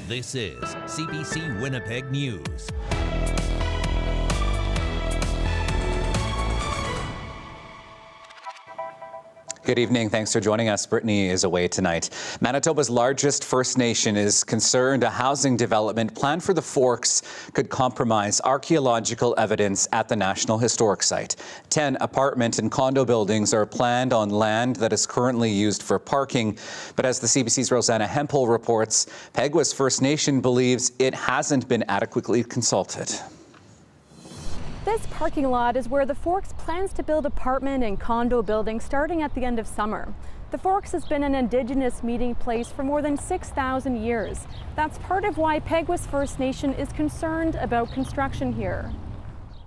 This is CBC Winnipeg News. Good evening. Thanks for joining us. Brittany is away tonight. Manitoba's largest First Nation is concerned a housing development planned for the Forks could compromise archaeological evidence at the National Historic Site. 10 apartment and condo buildings are planned on land that is currently used for parking. But as the CBC's Rosanna Hempel reports, Peguis First Nation believes it hasn't been adequately consulted. This parking lot is where the Forks plans to build apartment and condo buildings starting at the end of summer. The Forks has been an Indigenous meeting place for more than 6,000 years. That's part of why Peguis First Nation is concerned about construction here.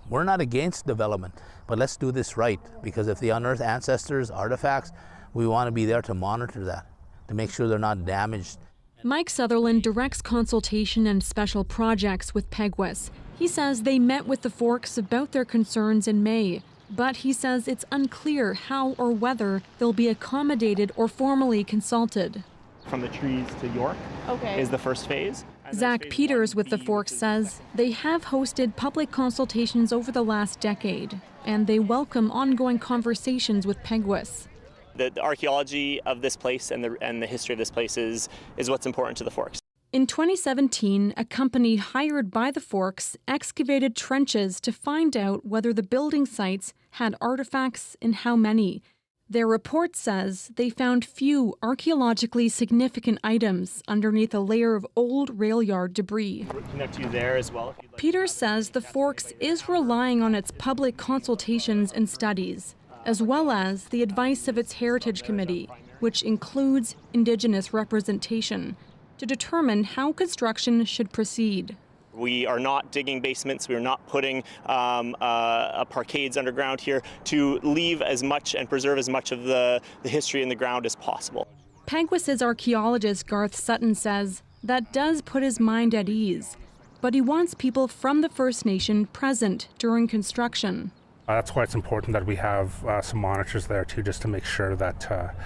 We're not against development, but let's do this right, because if they unearth ancestors' artifacts, we want to be there to monitor that, to make sure they're not damaged. Mike Sutherland directs consultation and special projects with Peguis. He says they met with the Forks about their concerns in May, but he says it's unclear how or whether they'll be accommodated or formally consulted. From the trees to York is the first phase. Zach Peters with the Forks says they have hosted public consultations over the last decade, and they welcome ongoing conversations with Peguis. The archaeology of this place and the history of this place is what's important to the Forks. In 2017, a company hired by the Forks excavated trenches to find out whether the building sites had artifacts and how many. Their report says they found few archaeologically significant items underneath a layer of old rail yard debris. We'll connect you there as well. Peters says the Forks is relying on its public consultations and studies, as well as the advice of its Heritage Committee, which includes Indigenous representation, to determine how construction should proceed. We are not digging basements. We are not putting parkades underground here to leave as much and preserve as much of the history in the ground as possible. Peguis's archaeologist Garth Sutton says that does put his mind at ease, but he wants people from the First Nation present during construction. That's why it's important that we have some monitors there too, just to make sure that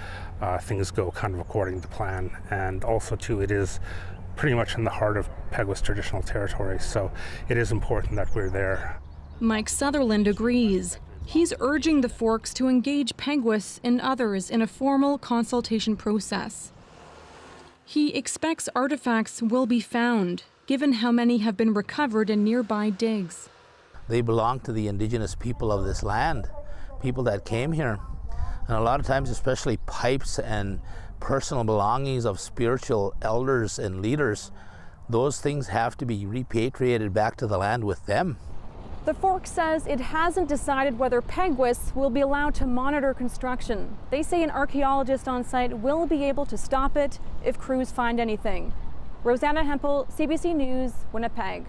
things go kind of according to plan. And also too, it is pretty much in the heart of Peguis traditional territory, so it is important that we're there. Mike Sutherland agrees. He's urging the Forks to engage Peguis and others in a formal consultation process. He expects artifacts will be found, given how many have been recovered in nearby digs. They belong to the Indigenous people of this land, people that came here. And a lot of times, especially pipes and personal belongings of spiritual elders and leaders, those things have to be repatriated back to the land with them. The Forks says it hasn't decided whether Peguis will be allowed to monitor construction. They say an archaeologist on site will be able to stop it if crews find anything. Rosanna Hempel, CBC News, Winnipeg.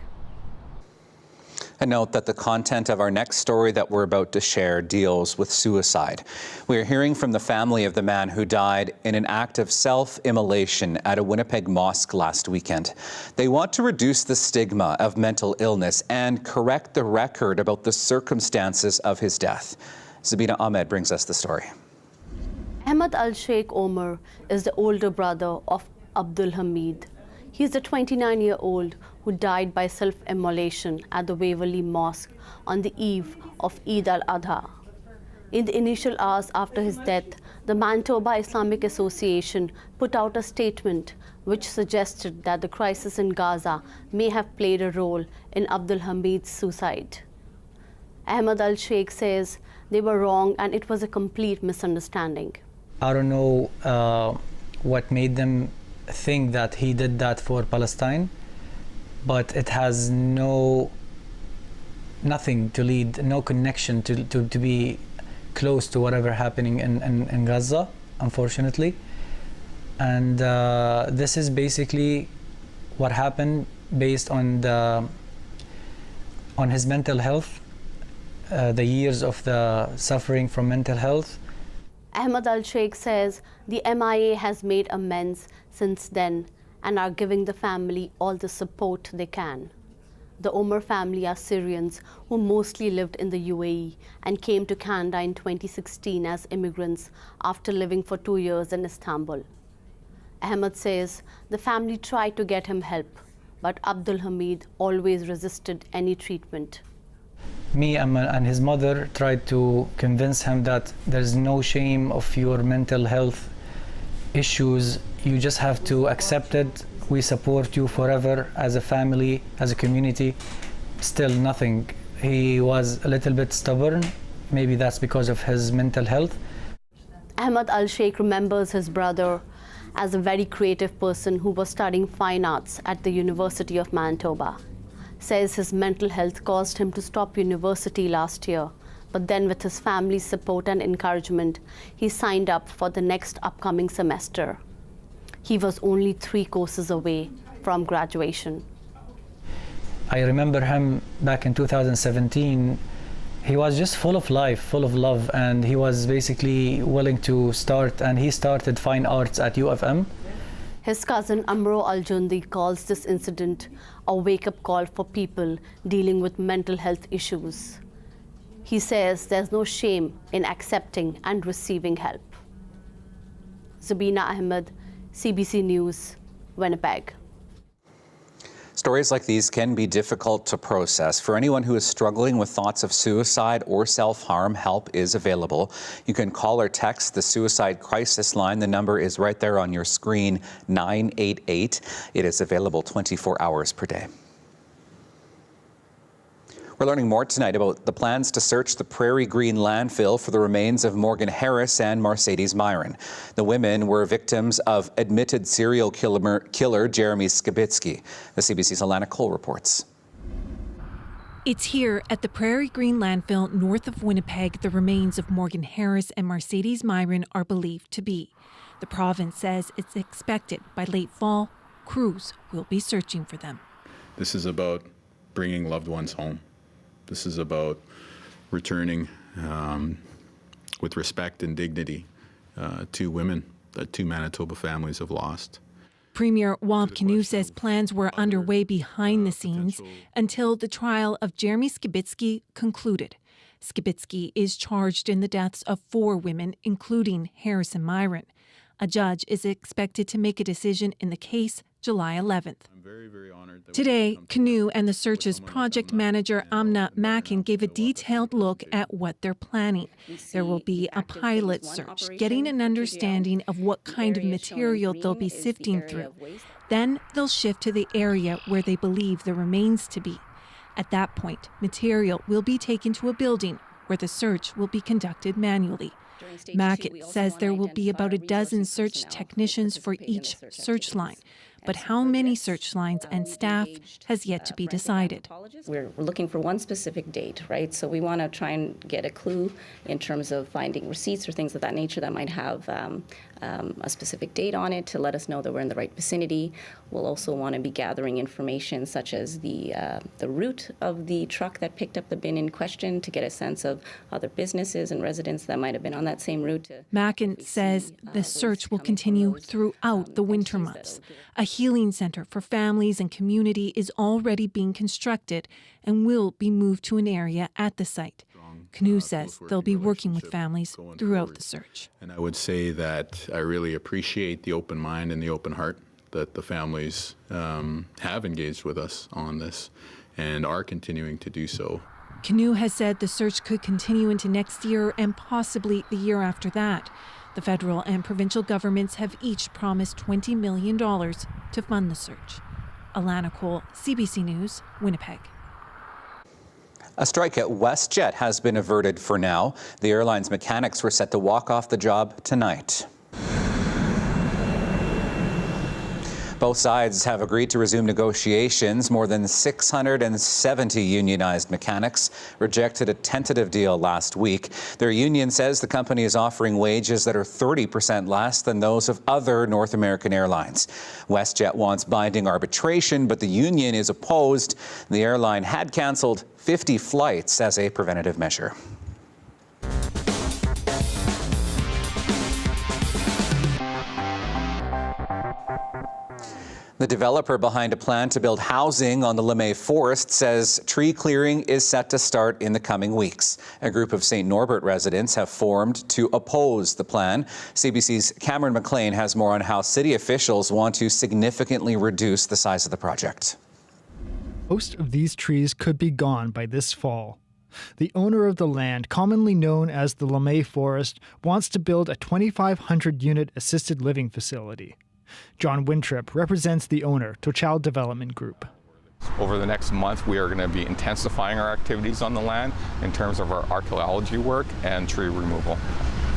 A note that the content of our next story that we're about to share deals with suicide. We are hearing from the family of the man who died in an act of self-immolation at a Winnipeg mosque last weekend. They want to reduce the stigma of mental illness and correct the record about the circumstances of his death. Zabina Ahmed brings us the story. Ahmed Al-Sheikh Omar is the older brother of Abdul Hamid. He's the 29-year-old who died by self-immolation at the Waverley Mosque on the eve of Eid al-Adha. In the initial hours after his death, the Manitoba Islamic Association put out a statement which suggested that the crisis in Gaza may have played a role in Abdul Hamid's suicide. Ahmed Al-Sheikh says they were wrong and it was a complete misunderstanding. I don't know what made them think that he did that for Palestine, but it has nothing to lead, no connection to be close to whatever happening in Gaza, unfortunately. And this is basically what happened based on his mental health, the years of the suffering from mental health. Ahmed Al-Sheikh says the MIA has made amends since then and are giving the family all the support they can. The Omar family are Syrians who mostly lived in the UAE and came to Canada in 2016 as immigrants after living for 2 years in Istanbul. Ahmed says the family tried to get him help, but Abdul Hamid always resisted any treatment. Me and his mother tried to convince him that there's no shame of your mental health issues. You just have to accept it. We support you forever as a family, as a community. Still nothing. He was a little bit stubborn. Maybe that's because of his mental health. Ahmed Al-Sheikh remembers his brother as a very creative person who was studying fine arts at the University of Manitoba. Says his mental health caused him to stop university last year, but then with his family's support and encouragement, he signed up for the next upcoming semester. He was only 3 courses away from graduation. I remember him back in 2017. He was just full of life, full of love, and he was basically willing to start, and he started fine arts at U of M. His cousin Amro Al-Jundi calls this incident a wake-up call for people dealing with mental health issues. He says there's no shame in accepting and receiving help. Zabina Ahmed, CBC News, Winnipeg. Stories like these can be difficult to process. For anyone who is struggling with thoughts of suicide or self-harm, help is available. You can call or text the Suicide Crisis Line. The number is right there on your screen, 988. It is available 24 hours per day. We're learning more tonight about the plans to search the Prairie Green landfill for the remains of Morgan Harris and Mercedes Myron. The women were victims of admitted serial killer Jeremy Skibitsky. The CBC's Alana Cole reports. It's here at the Prairie Green landfill north of Winnipeg the remains of Morgan Harris and Mercedes Myron are believed to be. The province says it's expected by late fall, crews will be searching for them. This is about bringing loved ones home. This is about returning with respect and dignity to women that 2 Manitoba families have lost. Premier Wald Canoe says plans were underway behind the scenes until the trial of Jeremy Skibitsky concluded. Skibitsky is charged in the deaths of 4 women, including Harris and Myron. A judge is expected to make a decision in the case July 11th. Today, Canoe and the search's project manager Amna Mackin gave a detailed look at what they're planning. There will be a pilot search, getting an understanding of what kind of material they'll be sifting through. Then they'll shift to the area where they believe the remains to be. At that point, material will be taken to a building where the search will be conducted manually. Mackin says there will be about a dozen search technicians for each search line, but how many search lines and staff has yet to be decided. We're looking for one specific date, right? So we want to try and get a clue in terms of finding receipts or things of that nature that might have a specific date on it to let us know that we're in the right vicinity. We'll also want to be gathering information such as the route of the truck that picked up the bin in question to get a sense of other businesses and residents that might have been on that same route. Mackin says the search will continue throughout the winter months. A healing center for families and community is already being constructed and will be moved to an area at the site. Canoe says they'll be working with families throughout the search. And I would say that I really appreciate the open mind and the open heart that the families have engaged with us on this and are continuing to do so. Canoe has said the search could continue into next year and possibly the year after that. The federal and provincial governments have each promised $20 million to fund the search. Alana Cole, CBC News, Winnipeg. A strike at WestJet has been averted for now. The airline's mechanics were set to walk off the job tonight. Both sides have agreed to resume negotiations. More than 670 unionized mechanics rejected a tentative deal last week. Their union says the company is offering wages that are 30% less than those of other North American airlines. WestJet wants binding arbitration, but the union is opposed. The airline had canceled 50 flights as a preventative measure. The developer behind a plan to build housing on the Lemay Forest says tree clearing is set to start in the coming weeks. A group of St. Norbert residents have formed to oppose the plan. CBC's Cameron McLean has more on how city officials want to significantly reduce the size of the project. Most of these trees could be gone by this fall. The owner of the land, commonly known as the Lemay Forest, wants to build a 2,500-unit assisted living facility. John Wintrip represents the owner, Tochal Development Group. Over the next month, we are going to be intensifying our activities on the land in terms of our archaeology work and tree removal.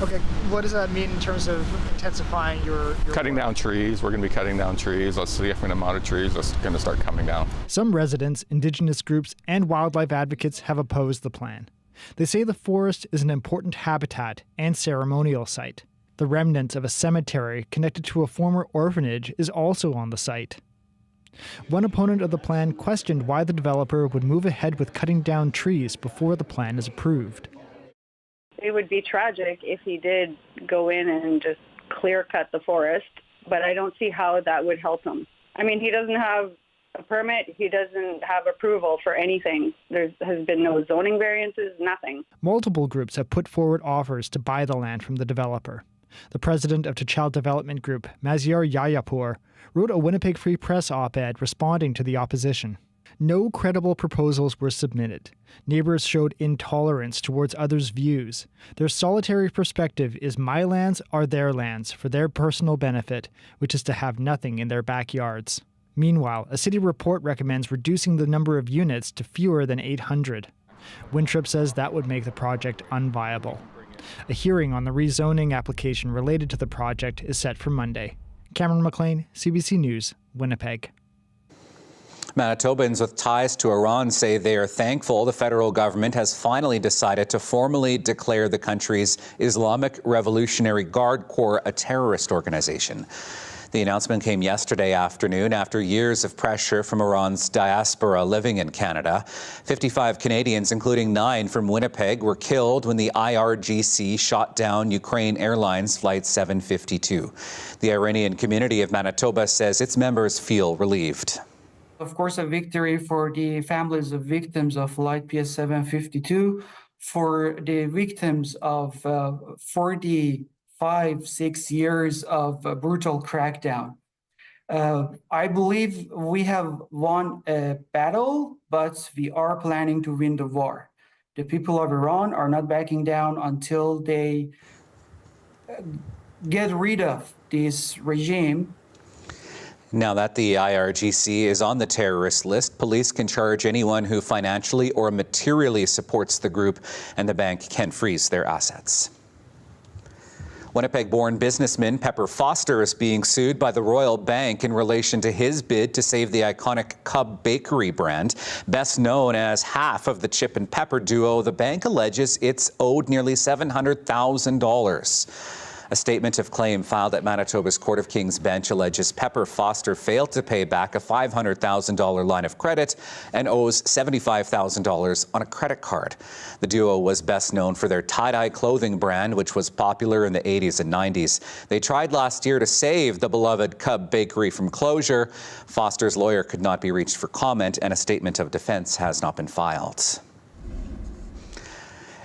Okay, what does that mean in terms of intensifying your cutting down trees? We're going to be cutting down trees. A significant amount of trees are going to start coming down. Some residents, Indigenous groups, and wildlife advocates have opposed the plan. They say the forest is an important habitat and ceremonial site. The remnants of a cemetery connected to a former orphanage is also on the site. One opponent of the plan questioned why the developer would move ahead with cutting down trees before the plan is approved. It would be tragic if he did go in and just clear cut the forest, but I don't see how that would help him. I mean, he doesn't have a permit, he doesn't have approval for anything. There has been no zoning variances, nothing. Multiple groups have put forward offers to buy the land from the developer. The president of Tochal Development Group, Maziar Yayapur, wrote a Winnipeg Free Press op-ed responding to the opposition. No credible proposals were submitted. Neighbors showed intolerance towards others' views. Their solitary perspective is my lands are their lands for their personal benefit, which is to have nothing in their backyards. Meanwhile, a city report recommends reducing the number of units to fewer than 800. Wintrip says that would make the project unviable. A hearing on the rezoning application related to the project is set for Monday. Cameron McLean, CBC News, Winnipeg. Manitobans with ties to Iran say they are thankful the federal government has finally decided to formally declare the country's Islamic Revolutionary Guard Corps a terrorist organization. The announcement came yesterday afternoon after years of pressure from Iran's diaspora living in Canada. 55 Canadians, including 9 from Winnipeg, were killed when the IRGC shot down Ukraine Airlines Flight 752. The Iranian community of Manitoba says its members feel relieved. Of course, a victory for the families of victims of Flight PS 752, for the victims of 45-6 years of brutal crackdown. I believe we have won a battle, but we are planning to win the war. The people of Iran are not backing down until they get rid of this regime. Now that the IRGC is on the terrorist list, police can charge anyone who financially or materially supports the group, and the bank can freeze their assets. Winnipeg-born businessman Pepper Foster is being sued by the Royal Bank in relation to his bid to save the iconic Cub Bakery brand. Best known as half of the Chip and Pepper duo, the bank alleges it's owed nearly $700,000. A statement of claim filed at Manitoba's Court of King's Bench alleges Pepper Foster failed to pay back a $500,000 line of credit and owes $75,000 on a credit card. The duo was best known for their tie-dye clothing brand, which was popular in the 80s and 90s. They tried last year to save the beloved Cub Bakery from closure. Foster's lawyer could not be reached for comment, and a statement of defense has not been filed.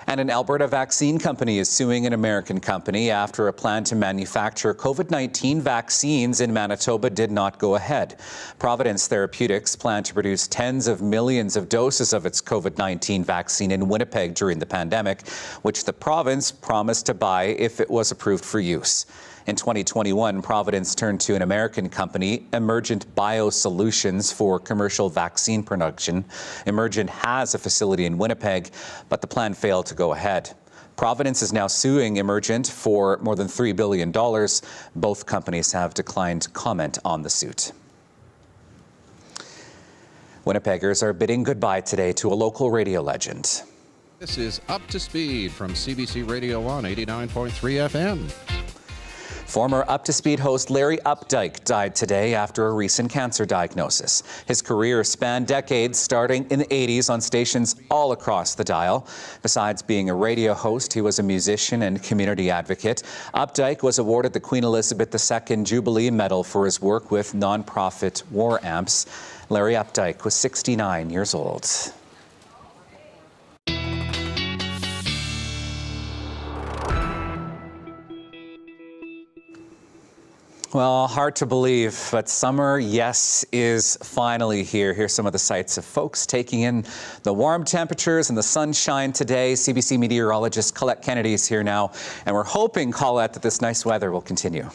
And an Alberta vaccine company is suing an American company after a plan to manufacture COVID-19 vaccines in Manitoba did not go ahead. Providence Therapeutics planned to produce tens of millions of doses of its COVID-19 vaccine in Winnipeg during the pandemic, which the province promised to buy if it was approved for use. In 2021, Providence turned to an American company, Emergent Biosolutions, for commercial vaccine production. Emergent has a facility in Winnipeg, but the plan failed to go ahead. Providence is now suing Emergent for more than $3 billion. Both companies have declined comment on the suit. Winnipeggers are bidding goodbye today to a local radio legend. This is Up to Speed from CBC Radio 1, 89.3 FM. Former Up to Speed host Larry Updike died today after a recent cancer diagnosis. His career spanned decades, starting in the 80s on stations all across the dial. Besides being a radio host, he was a musician and community advocate. Updike was awarded the Queen Elizabeth II Jubilee Medal for his work with nonprofit War Amps. Larry Updike was 69 years old. Well, hard to believe, but summer, yes, is finally here. Here's some of the sights of folks taking in the warm temperatures and the sunshine today. CBC meteorologist Colette Kennedy is here now, and we're hoping, Colette, that this nice weather will continue.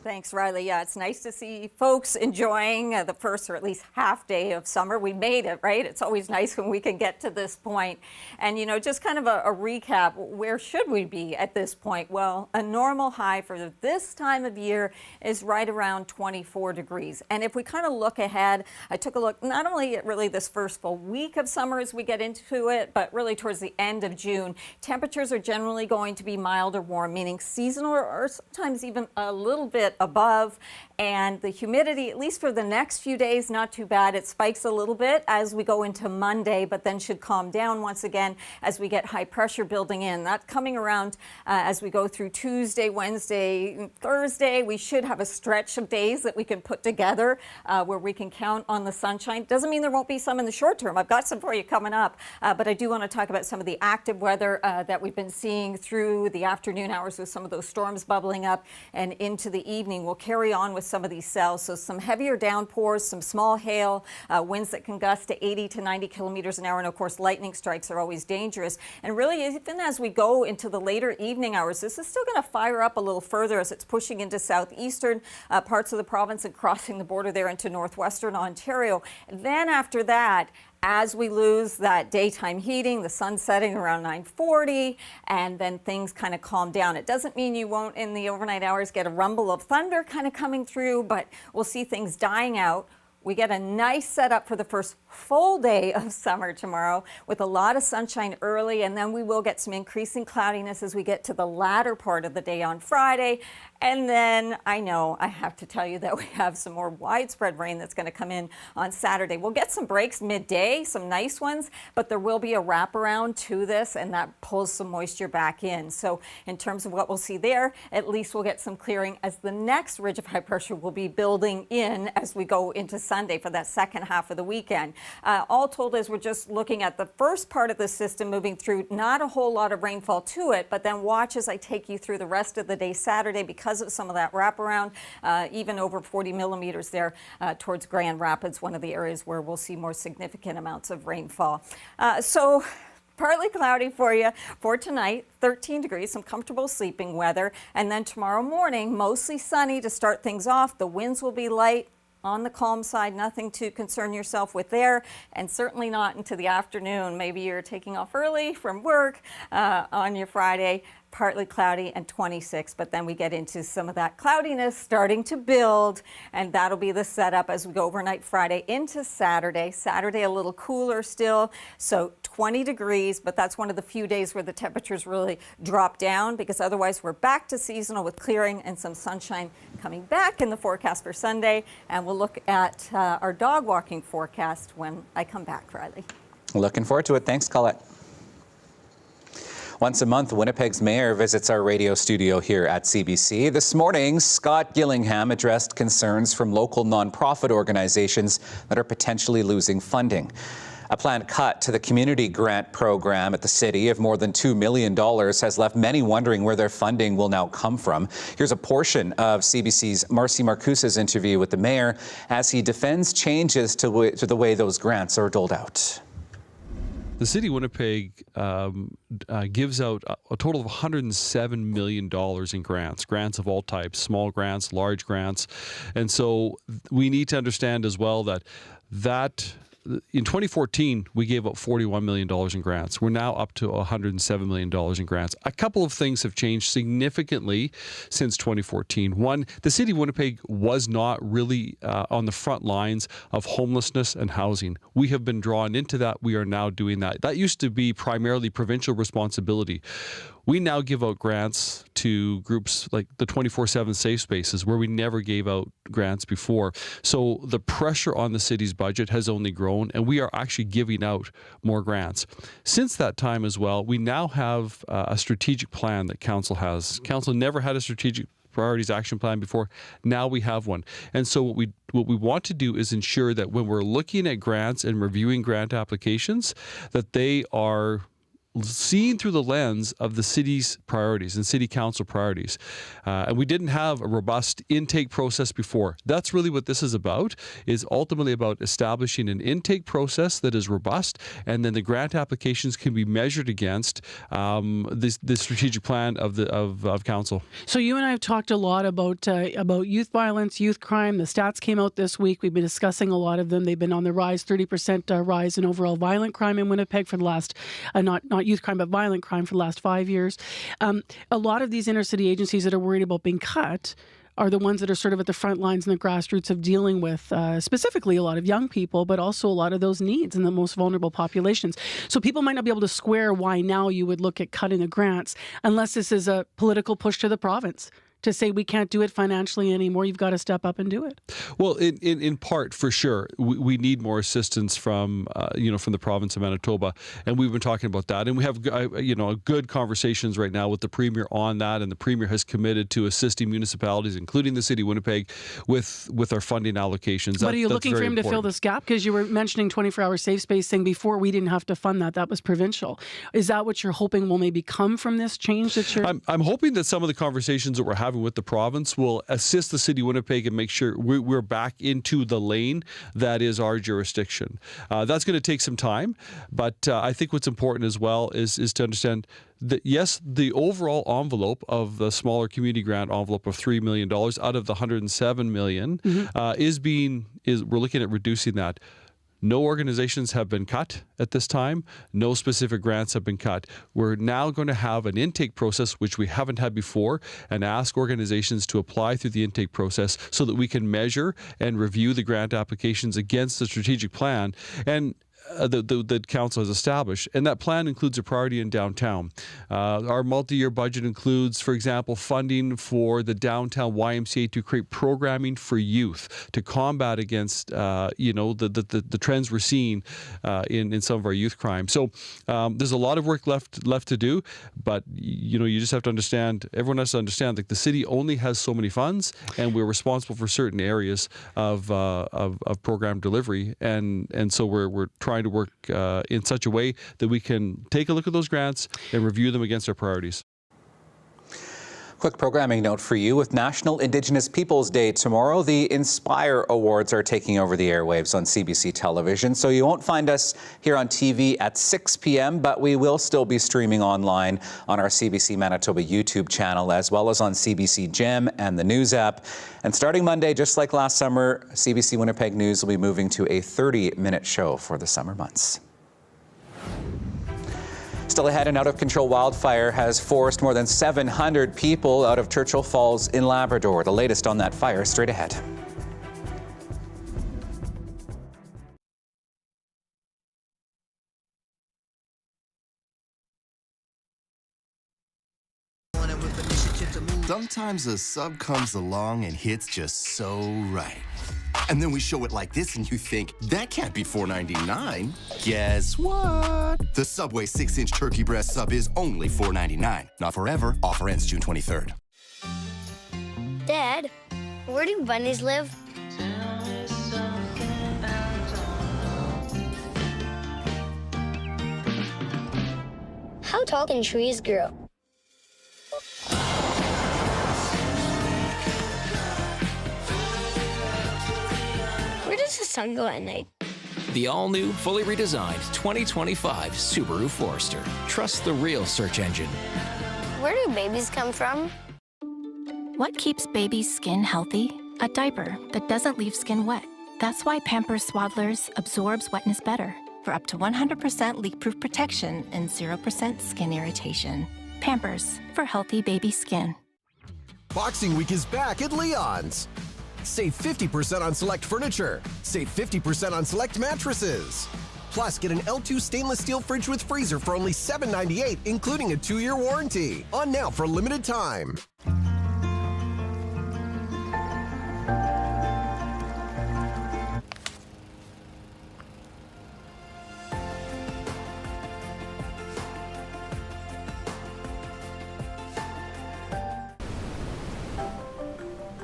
Thanks, Riley. Yeah, it's nice to see folks enjoying the first or at least half day of summer. We made it, right? It's always nice when we can get to this point. And, you know, just kind of a recap, where should we be at this point? Well, a normal high for this time of year is right around 24 degrees. And if we kind of look ahead, I took a look not only at really this first full week of summer as we get into it, but really towards the end of June. Temperatures are generally going to be mild or warm, meaning seasonal or sometimes even a little bit above, and the humidity, at least for the next few days, not too bad. It spikes a little bit as we go into Monday, but then should calm down once again as we get high pressure building in. That's coming around as we go through Tuesday, Wednesday, Thursday. We should have a stretch of days that we can put together where we can count on the sunshine. Doesn't mean there won't be some in the short term. I've got some for you coming up, but I do want to talk about some of the active weather that we've been seeing through the afternoon hours with some of those storms bubbling up and into the evening. We'll carry on with some of these cells. So some heavier downpours, some small hail, winds that can gust to 80 to 90 kilometers an hour. And of course, lightning strikes are always dangerous. And really, even as we go into the later evening hours, this is still going to fire up a little further as it's pushing into southeastern parts of the province and crossing the border there into northwestern Ontario. Then after that, as we lose that daytime heating, the sun setting around 9:40, and then things kind of calm down. It doesn't mean you won't in the overnight hours get a rumble of thunder kind of coming through, but we'll see things dying out. We get a nice setup for the first full day of summer tomorrow with a lot of sunshine early, and then we will get some increasing cloudiness as we get to the latter part of the day on Friday. And then I know I have to tell you that we have some more widespread rain that's going to come in on Saturday. We'll get some breaks midday, some nice ones, but there will be a wraparound to this, and that pulls some moisture back in. So in terms of what we'll see there, at least we'll get some clearing as the next ridge of high pressure will be building in as we go into Sunday for that second half of the weekend. All told, as we're just looking at the first part of the system moving through, not a whole lot of rainfall to it, but then watch as I take you through the rest of the day Saturday because of some of that wraparound, even over 40 millimeters there towards Grand Rapids, one of the areas where we'll see more significant amounts of rainfall. So partly cloudy for you for tonight, 13 degrees, some comfortable sleeping weather. And then tomorrow morning, mostly sunny to start things off. The winds will be light. On the calm side, nothing to concern yourself with there, and certainly not into the afternoon. Maybe you're taking off early from work on your Friday. Partly cloudy and 26, but then we get into some of that cloudiness starting to build, and that'll be the setup as we go overnight Friday into Saturday. Saturday a little cooler still, so 20 degrees, but that's one of the few days where the temperatures really drop down, because otherwise we're back to seasonal with clearing and some sunshine coming back in the forecast for Sunday. And we'll look at our dog walking forecast when I come back, Riley. Looking forward to it. Thanks, Colette. Once a month, Winnipeg's mayor visits our radio studio here at CBC. This morning, Scott Gillingham addressed concerns from local nonprofit organizations that are potentially losing funding. A planned cut to the community grant program at the city of more than $2 million has left many wondering where their funding will now come from. Here's a portion of CBC's Marcy Marcuse's interview with the mayor as he defends changes to the way those grants are doled out. The City of Winnipeg gives out a total of $107 million in grants of all types, small grants, large grants. And so we need to understand as well that in 2014, we gave out $41 million in grants. We're now up to $107 million in grants. A couple of things have changed significantly since 2014. One, the City of Winnipeg was not really on the front lines of homelessness and housing. We have been drawn into that. We are now doing that. That used to be primarily provincial responsibility. we now give out grants to groups like the 24/7 safe spaces where we never gave out grants before. So the pressure on the city's budget has only grown, and we are actually giving out more grants. Since that time as well, we now have a strategic plan that council has. Council never had a strategic priorities action plan before. Now we have one. And so what we want to do is ensure that when we're looking at grants and reviewing grant applications, that they are seen through the lens of the city's priorities and city council priorities. And we didn't have a robust intake process before. That's really what this is about, is ultimately about establishing an intake process that is robust, and then the grant applications can be measured against the strategic plan of council. So you and I have talked a lot about youth violence, youth crime. The stats came out this week. We've been discussing a lot of them. They've been on the rise, 30% rise in overall violent crime in Winnipeg for the last, not youth crime, but violent crime for the last 5 years. A lot of these inner city agencies that are worried about being cut are the ones that are sort of at the front lines and the grassroots of dealing with specifically a lot of young people, but also a lot of those needs in the most vulnerable populations. So people might not be able to square why now you would look at cutting the grants unless this is a political push to the province to say we can't do it financially anymore. You've got to step up and do it. Well, in part, for sure, we need more assistance from from the province of Manitoba, and we've been talking about that. And we have good conversations right now with the Premier on that, and the Premier has committed to assisting municipalities, including the City of Winnipeg, with our funding allocations. But are you looking for him to fill this gap? Because you were mentioning 24-hour safe space, saying before we didn't have to fund that. That was provincial. Is that what you're hoping will maybe come from this change that you're... I'm hoping that some of the conversations that we're having with the province will assist the City of Winnipeg and make sure we're back into the lane that is our jurisdiction. That's going to take some time, but I think what's important as well is to understand that, yes, the overall envelope of the smaller community grant envelope of $3 million out of the $107 million we're looking at reducing that. No organizations have been cut at this time. No specific grants have been cut. We're now going to have an intake process, which we haven't had before, and ask organizations to apply through the intake process so that we can measure and review the grant applications against the strategic plan and that council has established. And that plan includes a priority in downtown. Our multi-year budget includes, for example, funding for the downtown YMCA to create programming for youth to combat against the trends we're seeing in some of our youth crime. So there's a lot of work left to do, but you just have to understand, everyone has to understand that the city only has so many funds, and we're responsible for certain areas of program delivery, and so we're trying to work in such a way that we can take a look at those grants and review them against our priorities. Quick programming note for you. With National Indigenous Peoples Day tomorrow, the Inspire Awards are taking over the airwaves on CBC television. So you won't find us here on TV at 6 p.m., but we will still be streaming online on our CBC Manitoba YouTube channel, as well as on CBC Gem and the News app. And starting Monday, just like last summer, CBC Winnipeg News will be moving to a 30-minute show for the summer months. Still ahead, an out-of-control wildfire has forced more than 700 people out of Churchill Falls in Labrador. The latest on that fire straight ahead. Sometimes a sub comes along and hits just so right. And then we show it like this and you think, that can't be $4.99. Guess what? The Subway 6-inch turkey breast sub is only $4.99. Not forever. Offer ends June 23rd. Dad, where do bunnies live? How tall can trees grow? Where does the sun go at night? The all-new, fully redesigned 2025 Subaru Forester. Trust the real search engine. Where do babies come from? What keeps baby's skin healthy? A diaper that doesn't leave skin wet. That's why Pampers Swaddlers absorbs wetness better for up to 100% leak-proof protection and 0% skin irritation. Pampers, for healthy baby skin. Boxing Week is back at Leon's. Save 50% on select furniture. Save 50% on select mattresses. Plus, get an L2 stainless steel fridge with freezer for only $7.98, including a 2-year warranty. On now for a limited time.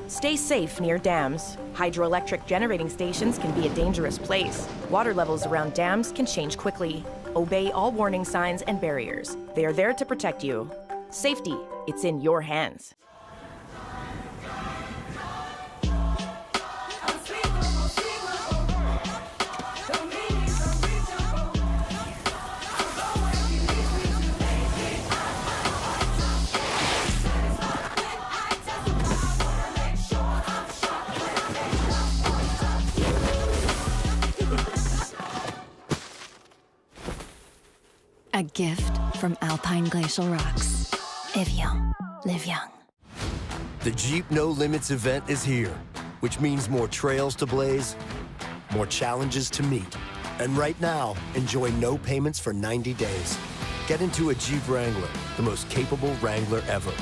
Stay safe near dams. Hydroelectric generating stations can be a dangerous place. Water levels around dams can change quickly. Obey all warning signs and barriers. They are there to protect you. Safety, it's in your hands. A gift from Alpine Glacial Rocks. Evian, live young. The Jeep No Limits event is here, which means more trails to blaze, more challenges to meet. And right now, enjoy no payments for 90 days. Get into a Jeep Wrangler, the most capable Wrangler ever.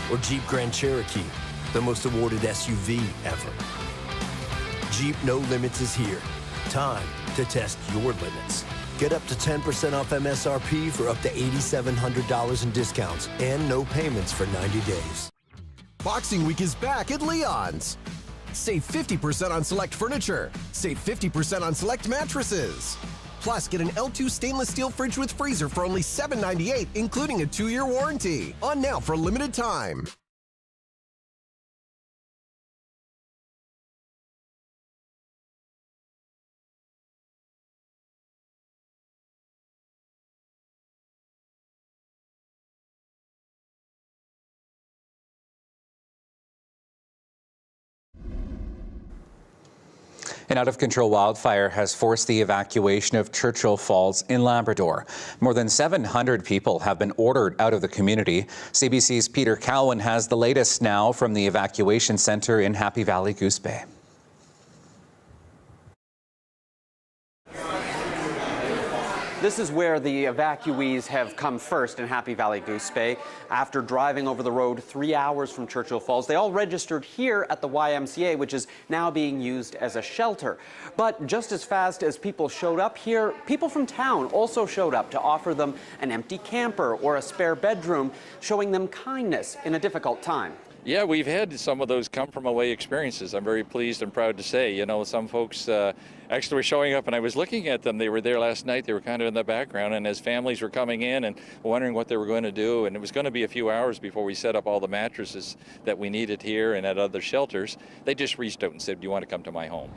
Or Jeep Grand Cherokee, the most awarded SUV ever. Jeep No Limits is here. Time to test your limits. Get up to 10% off MSRP for up to $8,700 in discounts and no payments for 90 days. Boxing Week is back at Leon's. Save 50% on select furniture. Save 50% on select mattresses. Plus, get an L2 stainless steel fridge with freezer for only $7.98, including a 2-year warranty. On now for a limited time. An out-of-control wildfire has forced the evacuation of Churchill Falls in Labrador. More than 700 people have been ordered out of the community. CBC's Peter Cowan has the latest now from the evacuation centre in Happy Valley Goose Bay. This is where the evacuees have come first in Happy Valley Goose Bay. After driving over the road 3 hours from Churchill Falls, they all registered here at the YMCA, which is now being used as a shelter. But just as fast as people showed up here, people from town also showed up to offer them an empty camper or a spare bedroom, showing them kindness in a difficult time. Yeah, we've had some of those come from away experiences. I'm very pleased and proud to say, you know, some folks actually were showing up and I was looking at them. They were there last night. They were kind of in the background, and as families were coming in and wondering what they were going to do, and it was going to be a few hours before we set up all the mattresses that we needed here and at other shelters, they just reached out and said, do you want to come to my home?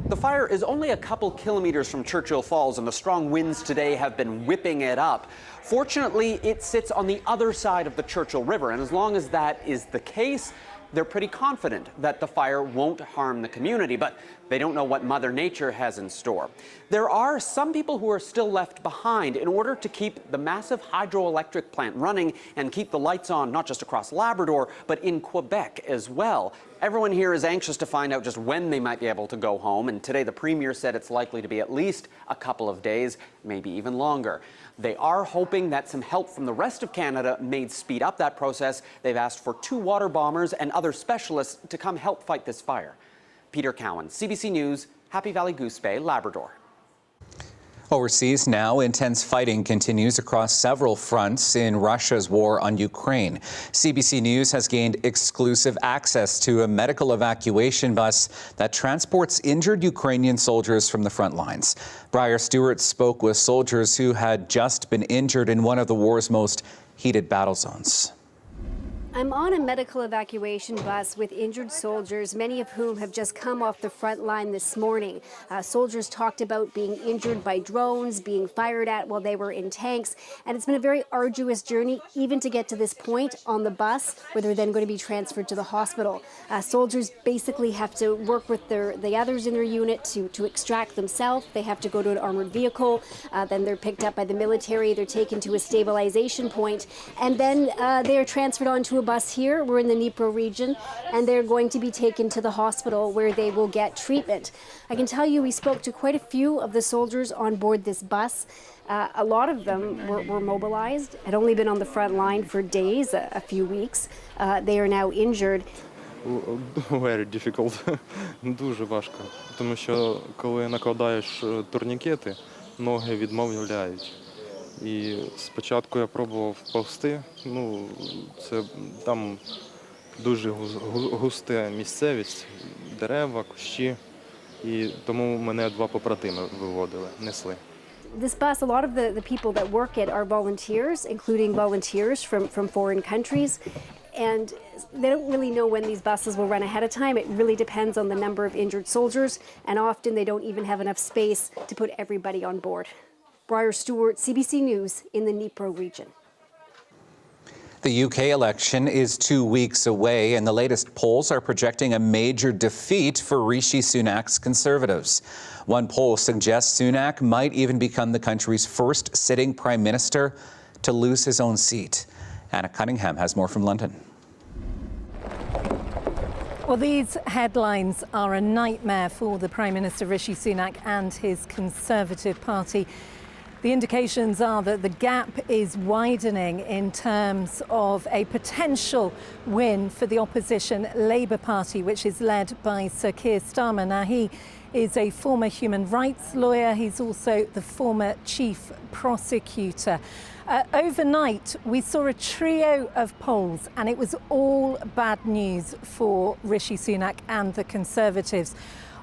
The fire is only a couple kilometers from Churchill Falls, and the strong winds today have been whipping it up. Fortunately, it sits on the other side of the Churchill River, and as long as that is the case, they're pretty confident that the fire won't harm the community, but they don't know what Mother Nature has in store. There are some people who are still left behind in order to keep the massive hydroelectric plant running and keep the lights on, not just across Labrador, but in Quebec as well. Everyone here is anxious to find out just when they might be able to go home, and today the Premier said it's likely to be at least a couple of days, maybe even longer. They are hoping that some help from the rest of Canada may speed up that process. They've asked for 2 water bombers and other specialists to come help fight this fire. Peter Cowan, CBC News, Happy Valley Goose Bay, Labrador. Overseas now, intense fighting continues across several fronts in Russia's war on Ukraine. CBC News has gained exclusive access to a medical evacuation bus that transports injured Ukrainian soldiers from the front lines. Briar Stewart spoke with soldiers who had just been injured in one of the war's most heated battle zones. I'm on a medical evacuation bus with injured soldiers, many of whom have just come off the front line this morning. Soldiers talked about being injured by drones, being fired at while they were in tanks, and it's been a very arduous journey even to get to this point on the bus where they're then going to be transferred to the hospital. Soldiers basically have to work with the others in their unit to extract themselves. They have to go to an armored vehicle, then they're picked up by the military, they're taken to a stabilization point, and then they're transferred onto a bus here. We're in the Dnipro region, and they're going to be taken to the hospital where they will get treatment. I can tell you we spoke to quite a few of the soldiers on board this bus. A lot of them were mobilized, had only been on the front line for days, a few weeks. They are now injured. Very difficult. Дуже важко. Тому що коли накладаєш турнікети, ноги відмовляють. І спочатку я пробував повзти, це там дуже густа місцевість, дерева, кущі, і тому мене два побратими виводили, несли. This bus, a lot of the people that work it are volunteers, including volunteers from foreign countries. And they don't really know when these buses will run ahead of time. It really depends on the number of injured soldiers, and often they don't even have enough space to put everybody on board. Briar Stewart, CBC News in the Dnipro region. The UK election is 2 weeks away, and the latest polls are projecting a major defeat for Rishi Sunak's Conservatives. One poll suggests Sunak might even become the country's first sitting Prime Minister to lose his own seat. Anna Cunningham has more from London. Well, these headlines are a nightmare for the Prime Minister Rishi Sunak and his Conservative Party. The indications are that the gap is widening in terms of a potential win for the opposition Labour Party, which is led by Sir Keir Starmer. Now, he is a former human rights lawyer. He's also the former chief prosecutor. Overnight, we saw a trio of polls, and it was all bad news for Rishi Sunak and the Conservatives.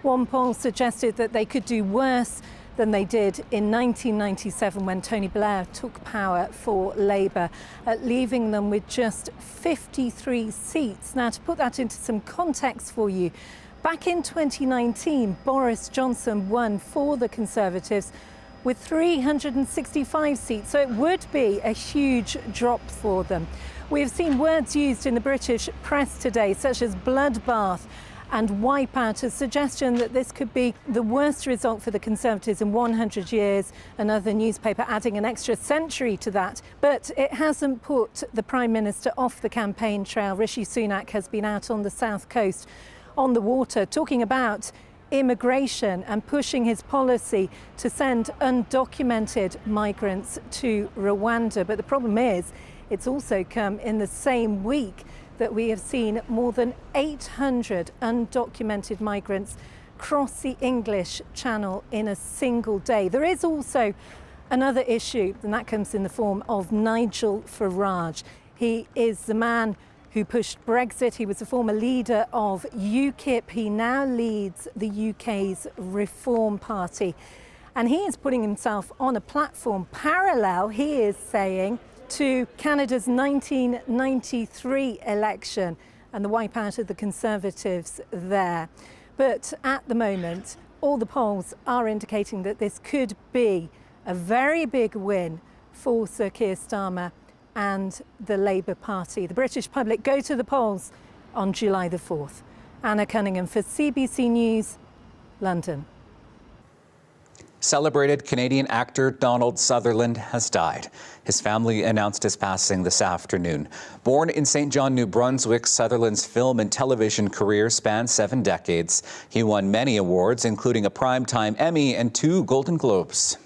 One poll suggested that they could do worse than they did in 1997 when Tony Blair took power for Labour, leaving them with just 53 seats. Now, to put that into some context for you, back in 2019, Boris Johnson won for the Conservatives with 365 seats, so it would be a huge drop for them. We have seen words used in the British press today, such as bloodbath and wipeout, a suggestion that this could be the worst result for the Conservatives in 100 years, another newspaper adding an extra century to that. But it hasn't put the Prime Minister off the campaign trail. Rishi Sunak has been out on the south coast on the water talking about immigration and pushing his policy to send undocumented migrants to Rwanda. But the problem is, it's also come in the same week that we have seen more than 800 undocumented migrants cross the English Channel in a single day. There is also another issue, and that comes in the form of Nigel Farage. He is the man who pushed Brexit. He was a former leader of UKIP. He now leads the UK's Reform Party. And he is putting himself on a platform parallel, he is saying, to Canada's 1993 election and the wipeout of the Conservatives there. But at the moment, all the polls are indicating that this could be a very big win for Sir Keir Starmer and the Labour Party. The British public go to the polls on July the 4th. Anna Cunningham for CBC News, London. Celebrated Canadian actor Donald Sutherland has died. His family announced his passing this afternoon. Born in St. John, New Brunswick, Sutherland's film and television career spanned 7 decades. He won many awards, including a Primetime Emmy and 2 Golden Globes.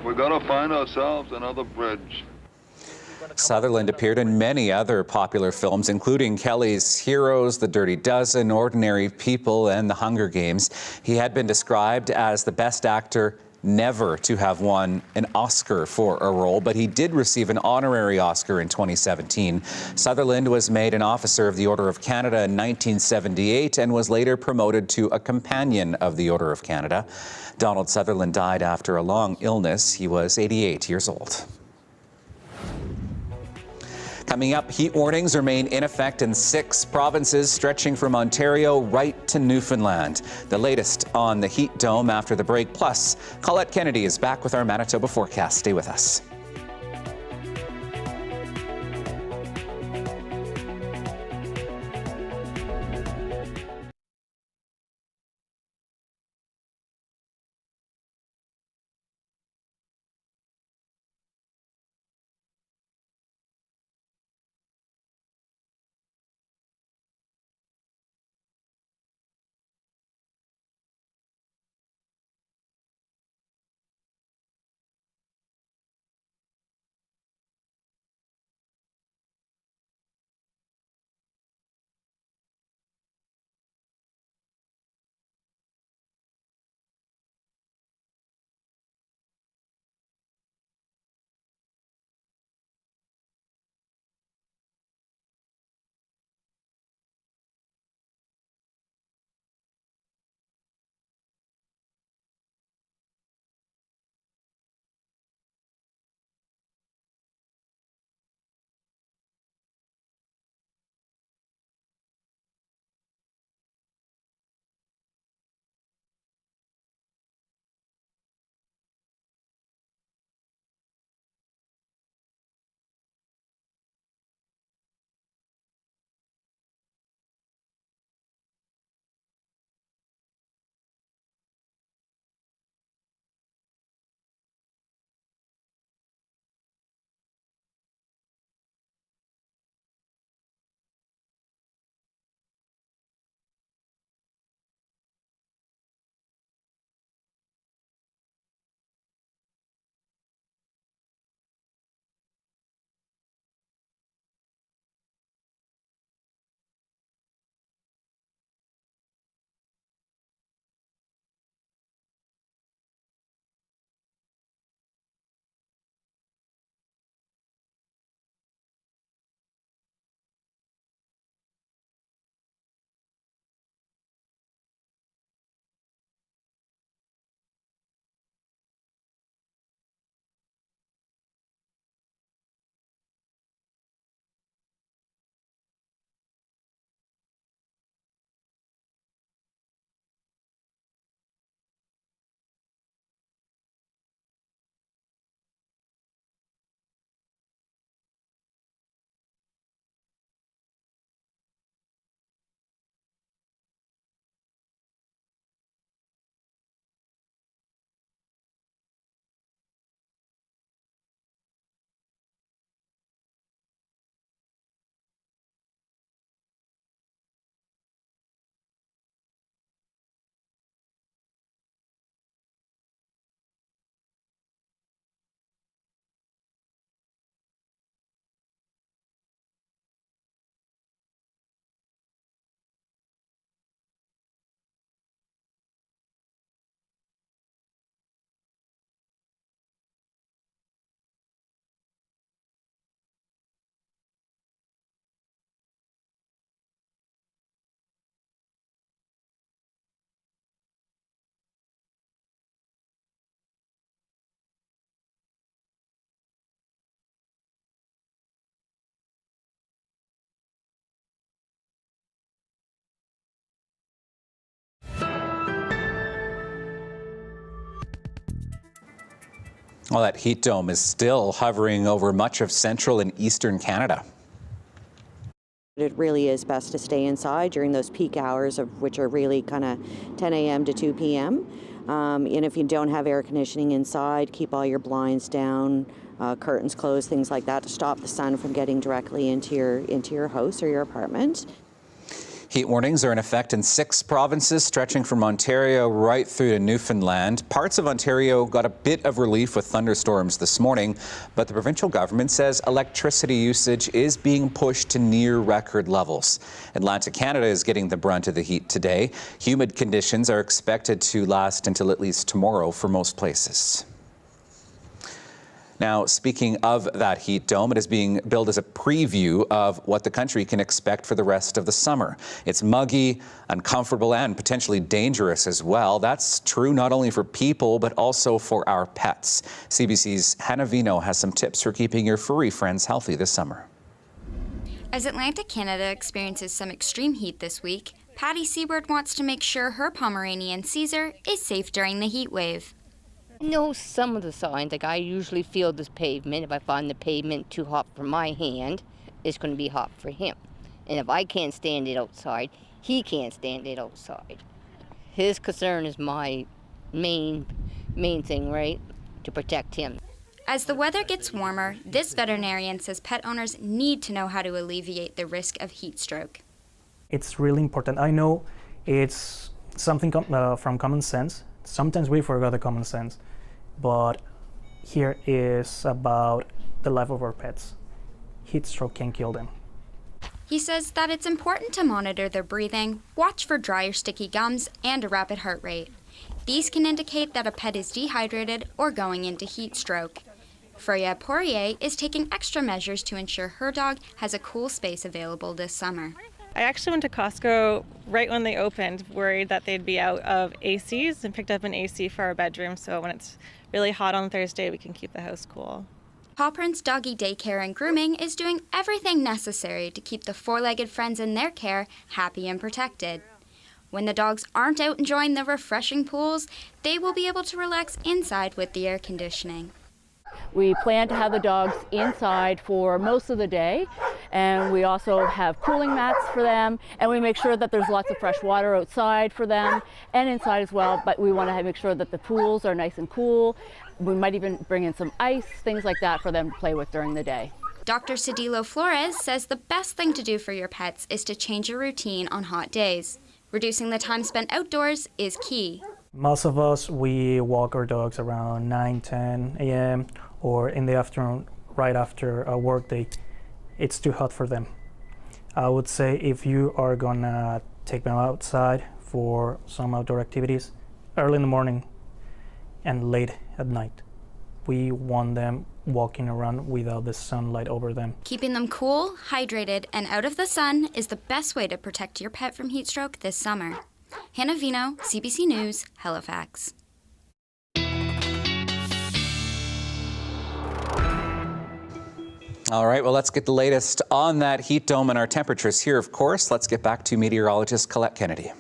We gotta find ourselves another bridge. Sutherland appeared in many other popular films, including Kelly's Heroes, The Dirty Dozen, Ordinary People, and The Hunger Games. He had been described as the best actor never to have won an Oscar for a role, but he did receive an honorary Oscar in 2017. Sutherland was made an Officer of the Order of Canada in 1978 and was later promoted to a Companion of the Order of Canada. Donald Sutherland died after a long illness. He was 88 years old. Coming up, heat warnings remain in effect in 6 provinces, stretching from Ontario right to Newfoundland. The latest on the heat dome after the break. Plus, Colette Kennedy is back with our Manitoba forecast. Stay with us. Well, that heat dome is still hovering over much of central and eastern Canada. It really is best to stay inside during those peak hours, of which are really kind of 10 a.m. to 2 p.m. And if you don't have air conditioning inside, keep all your blinds down, curtains closed, things like that, to stop the sun from getting directly into your house or your apartment. Heat warnings are in effect in 6 provinces, stretching from Ontario right through to Newfoundland. Parts of Ontario got a bit of relief with thunderstorms this morning, but the provincial government says electricity usage is being pushed to near record levels. Atlantic Canada is getting the brunt of the heat today. Humid conditions are expected to last until at least tomorrow for most places. Now, speaking of that heat dome, it is being billed as a preview of what the country can expect for the rest of the summer. It's muggy, uncomfortable, and potentially dangerous as well. That's true not only for people, but also for our pets. CBC's Hannah Vino has some tips for keeping your furry friends healthy this summer. As Atlantic Canada experiences some extreme heat this week, Patty Seabird wants to make sure her Pomeranian Caesar is safe during the heat wave. I know some of the signs, like I usually feel this pavement. If I find the pavement too hot for my hand, it's going to be hot for him. And if I can't stand it outside, he can't stand it outside. His concern is my main thing, right? To protect him. As the weather gets warmer, this veterinarian says pet owners need to know how to alleviate the risk of heat stroke. It's really important. I know it's something from common sense. Sometimes we forget the common sense, but here is about the life of our pets. Heat stroke can kill them. He says that it's important to monitor their breathing, watch for dry or sticky gums, and a rapid heart rate. These can indicate that a pet is dehydrated or going into heat stroke. Freya Poirier is taking extra measures to ensure her dog has a cool space available this summer. I actually went to Costco right when they opened, worried that they'd be out of ACs, and picked up an AC for our bedroom so when it's really hot on Thursday we can keep the house cool. Paw Prints Doggy Daycare and Grooming is doing everything necessary to keep the four-legged friends in their care happy and protected. When the dogs aren't out enjoying the refreshing pools, they will be able to relax inside with the air conditioning. We plan to have the dogs inside for most of the day, and we also have cooling mats for them, and we make sure that there's lots of fresh water outside for them and inside as well, but we want to make sure that the pools are nice and cool. We might even bring in some ice, things like that for them to play with during the day. Dr. Cedillo Flores says the best thing to do for your pets is to change your routine on hot days. Reducing the time spent outdoors is key. Most of us, we walk our dogs around 9, 10 a.m. or in the afternoon, right after a work day. It's too hot for them. I would say if you are gonna take them outside for some outdoor activities, early in the morning and late at night. We want them walking around without the sunlight over them. Keeping them cool, hydrated, and out of the sun is the best way to protect your pet from heat stroke this summer. Hannah Vino, CBC News, Halifax. All right, well, let's get the latest on that heat dome and our temperatures here, of course. Let's get back to meteorologist Colette Kennedy.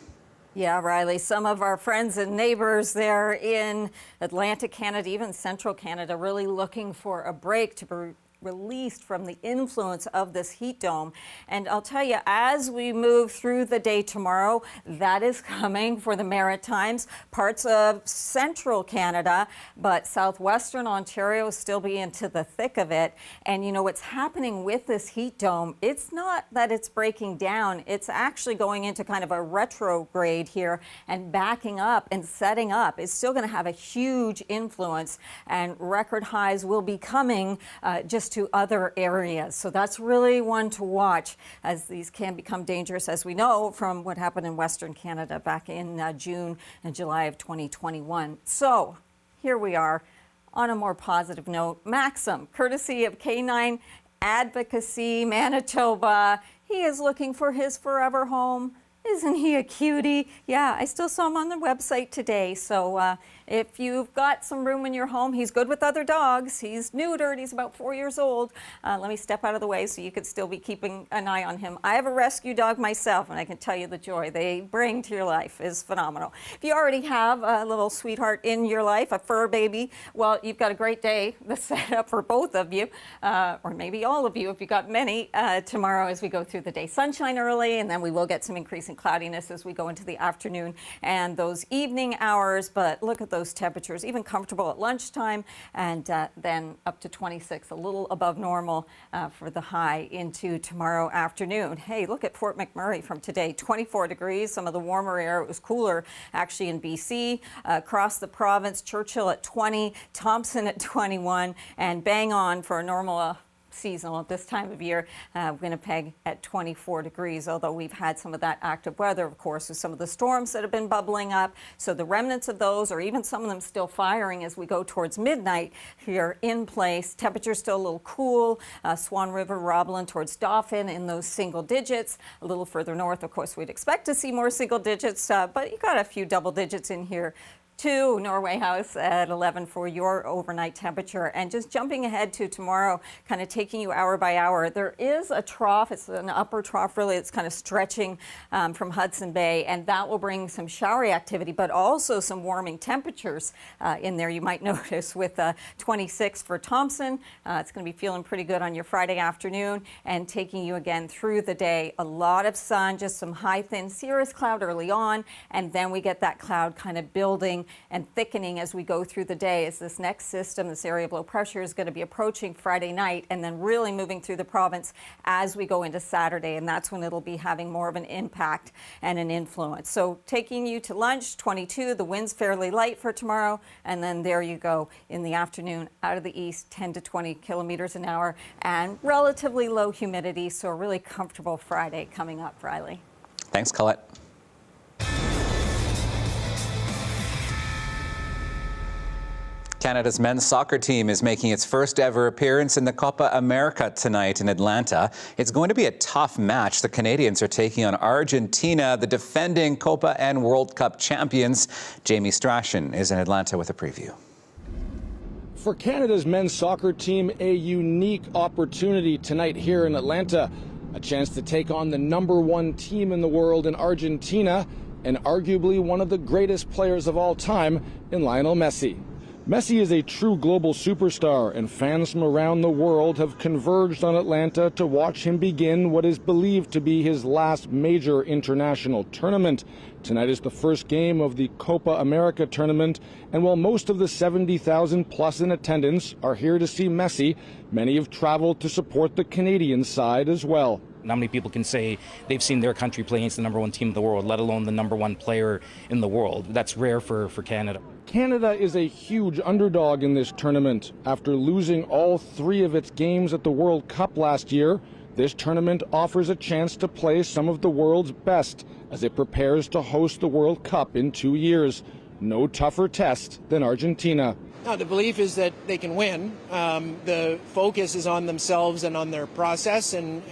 Yeah, Riley, some of our friends and neighbors there in Atlantic Canada, even central Canada, really looking for a break to be released from the influence of this heat dome. And I'll tell you, as we move through the day tomorrow, that is coming for the Maritimes, parts of central Canada, but southwestern Ontario still be into the thick of it. And you know what's happening with this heat dome, it's not that it's breaking down, it's actually going into kind of a retrograde here and backing up and setting up. It's still going to have a huge influence, and record highs will be coming just to other areas. So that's really one to watch, as these can become dangerous, as we know from what happened in Western Canada back in June and July of 2021. So here we are on a more positive note. Maxim, courtesy of K9 Advocacy Manitoba, he is looking for his forever home. Isn't he a cutie? Yeah, I still saw him on the website today. So If you've got some room in your home, he's good with other dogs. He's neutered. He's about 4 years old. Let me step out of the way so you could still be keeping an eye on him. I have a rescue dog myself, and I can tell you the joy they bring to your life is phenomenal. If you already have a little sweetheart in your life, a fur baby, well, you've got a great day set up for both of you, or maybe all of you if you've got many, tomorrow as we go through the day. Sunshine early, and then we will get some increasing cloudiness as we go into the afternoon and those evening hours. But look at those temperatures, even comfortable at lunchtime, and then up to 26, a little above normal for the high into tomorrow afternoon. Hey, look at Fort McMurray from today, 24 degrees. Some of the warmer air, it was cooler actually in BC. Across the province, Churchill at 20, Thompson at 21, and bang on for a normal seasonal at this time of year, Winnipeg at 24 degrees, although we've had some of that active weather, of course, with some of the storms that have been bubbling up. So the remnants of those, or even some of them still firing as we go towards midnight here in place. Temperatures still a little cool. Swan River, Roblin towards Dauphin in those single digits. A little further north, of course, we'd expect to see more single digits, but you got a few double digits in here. 2, Norway House at 11 for your overnight temperature. And just jumping ahead to tomorrow, kind of taking you hour by hour, there is a trough. It's an upper trough, really. It's kind of stretching from Hudson Bay, and that will bring some showery activity, but also some warming temperatures in there. You might notice with 26 for Thompson. It's going to be feeling pretty good on your Friday afternoon and taking you again through the day. A lot of sun, just some high, thin cirrus cloud early on, and then we get that cloud kind of building and thickening as we go through the day, as this next system, this area of low pressure, is going to be approaching Friday night and then really moving through the province as we go into Saturday, and that's when it'll be having more of an impact and an influence. So taking you to lunch, 22, the wind's fairly light for tomorrow, and then there you go in the afternoon out of the east, 10 to 20 kilometers an hour, and relatively low humidity, so a really comfortable Friday coming up, Riley. Thanks, Colette. Canada's men's soccer team is making its first ever appearance in the Copa America tonight in Atlanta. It's going to be a tough match. The Canadians are taking on Argentina, the defending Copa and World Cup champions. Jamie Strachan is in Atlanta with a preview. For Canada's men's soccer team, a unique opportunity tonight here in Atlanta. A chance to take on the #1 team in the world in Argentina, and arguably one of the greatest players of all time in Lionel Messi. Messi is a true global superstar, and fans from around the world have converged on Atlanta to watch him begin what is believed to be his last major international tournament. Tonight is the first game of the Copa America tournament, and while most of the 70,000 plus in attendance are here to see Messi, many have traveled to support the Canadian side as well. How many people can say they've seen their country play against the #1 team in the world, let alone the #1 player in the world? That's rare for Canada. Canada is a huge underdog in this tournament. After losing all 3 of its games at the World Cup last year, this tournament offers a chance to play some of the world's best as it prepares to host the World Cup in 2 years. No tougher test than Argentina. The belief is that they can win. The focus is on themselves and on their process, and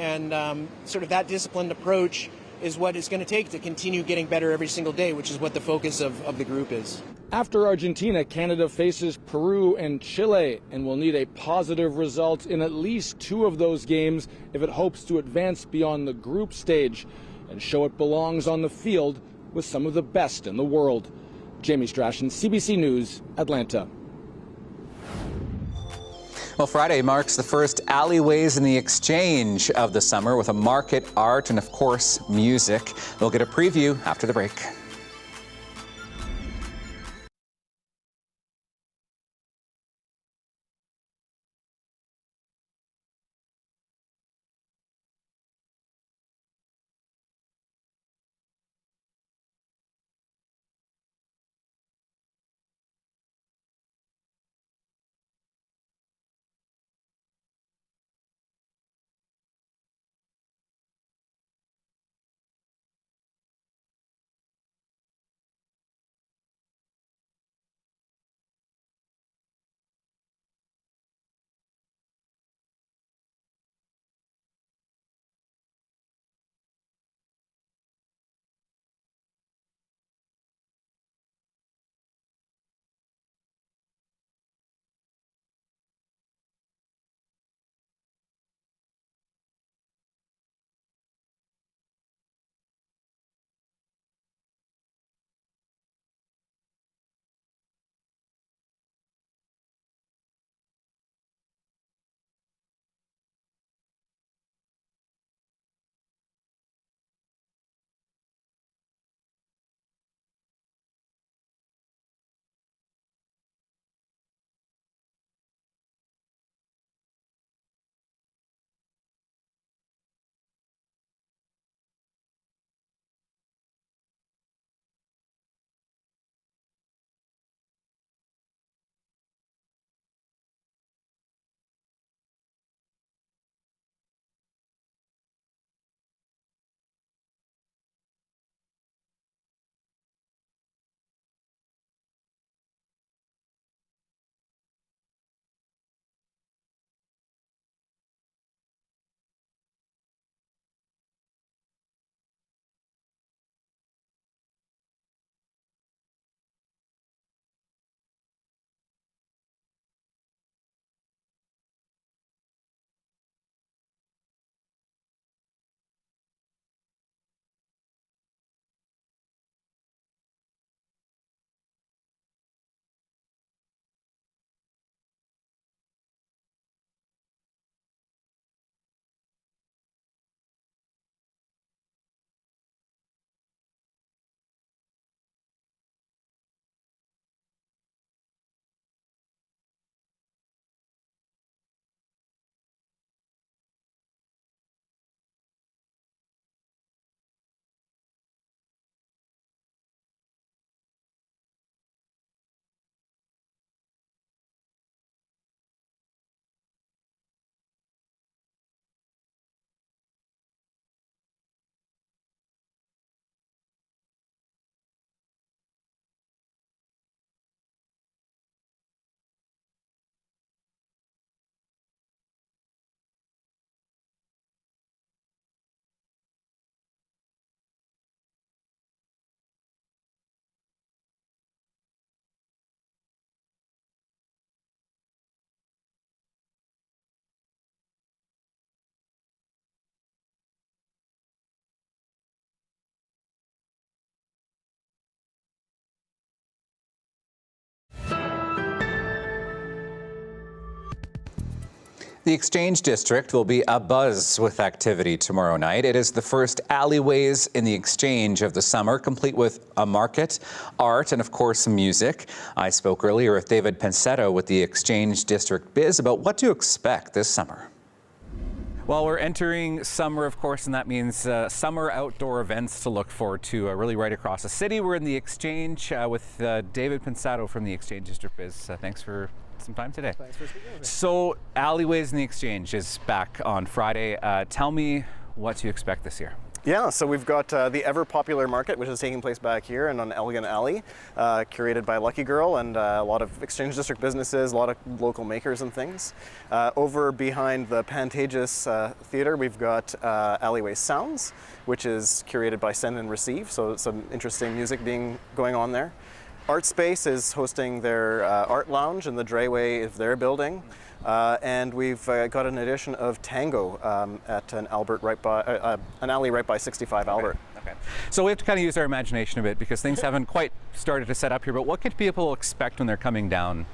sort of that disciplined approach is what it's going to take to continue getting better every single day, which is what the focus of the group is. After Argentina, Canada faces Peru and Chile and will need a positive result in at least 2 of those games if it hopes to advance beyond the group stage and show it belongs on the field with some of the best in the world. Jamie Strachan, CBC News, Atlanta. Well, Friday marks the first alleyways in the exchange of the summer with a market, art, and of course, music. We'll get a preview after the break. The Exchange District will be abuzz with activity tomorrow night. It is the first alleyways in the Exchange of the summer, complete with a market, art, and of course music. I spoke earlier with David Pensetto with the Exchange District Biz about what to expect this summer. Well, we're entering summer, of course, and that means summer outdoor events to look forward to really right across the city. We're in the Exchange with David Pensetto from the Exchange District Biz. Thanks for some time today. Thanks for speaking with me. So, Alleyways in the Exchange is back on Friday. Tell me what to expect this year. Yeah, so we've got the ever popular market, which is taking place back here and on Elgin Alley, curated by Lucky Girl and a lot of Exchange District businesses, a lot of local makers and things. Over behind the Pantages Theatre, we've got Alleyway Sounds, which is curated by Send and Receive, so some interesting music going on there. Art Space is hosting their art lounge in the Drayway of their building. And we've got an edition of Tango at an alley right by 65 Albert. Okay. So we have to kind of use our imagination a bit because things haven't quite started to set up here, but what can people expect when they're coming down